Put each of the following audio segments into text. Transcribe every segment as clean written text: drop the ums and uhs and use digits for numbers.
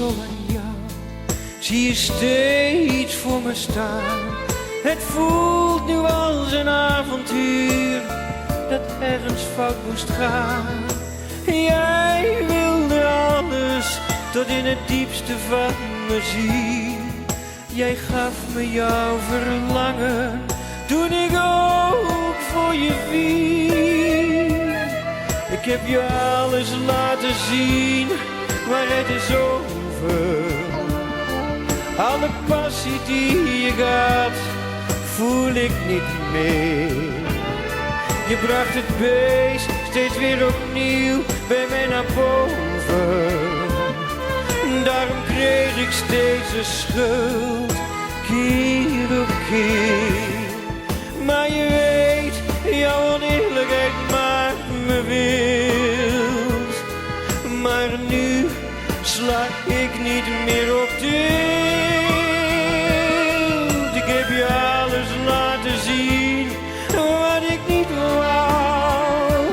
zo aan jou. Zie je steeds voor me staan. Het voelt nu als een avontuur dat ergens fout moest gaan. Jij wilde alles tot in het diepste van me zien. Jij gaf me jouw verlangen toen ik ook voor je viel. Ik heb je alles laten zien, maar het is over. Alle passie die je had, voel ik niet meer. Je bracht het beest steeds weer opnieuw bij mij naar boven. Daarom kreeg ik steeds een schuld, keer op keer. Maar je weet, jouw oneerlijkheid maakt me wild. Maar nu sla ik niet meer op tilt. Ik heb je alles laten zien wat ik niet wou.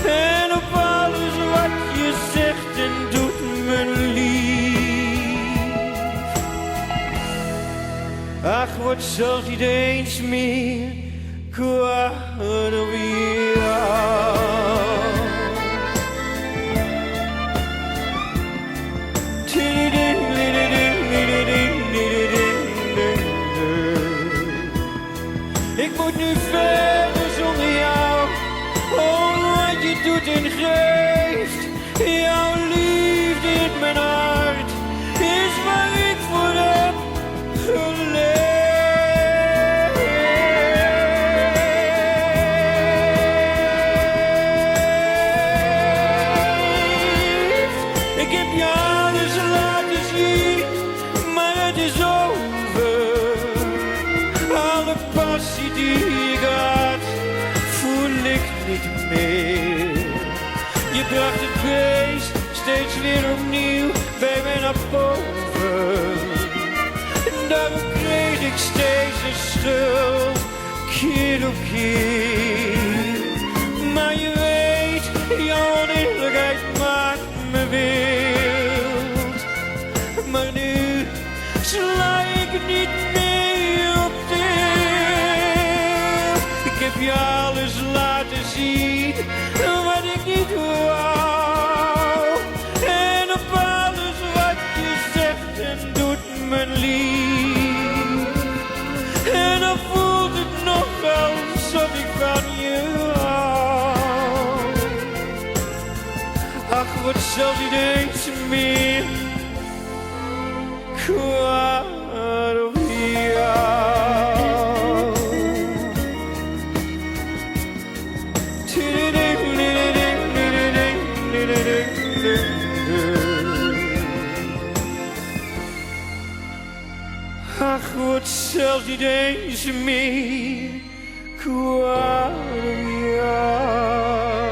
En op alles wat je zegt en doet me lief. Ach, word zelfs niet eens meer kwaad op jou. Ik moet nu verder zonder jou. Oh, wat je doet en geeft. Jouw liefde in mijn hart is waar ik voor heb geleefd. Ik heb je alles laten zien, maar het is over. Alle passie die ik had, voel ik niet meer. Je bracht het beest steeds weer opnieuw bij mij naar boven. En daarom kreeg ik steeds een schuld, keer op keer. Maar je weet, jouw oneerlijkheid maakt me wild. Maar nu sla ik niet meer op tilt. Ik heb je alles laten zien wat ik niet wou. En op alles wat je zegt en doet me lief. En dan voelt het nog alsof ik van je hou. Ach, word zelfs niet eens meer kwaad op jou. Ach, word zelfs niet eens meer kwaad op jou.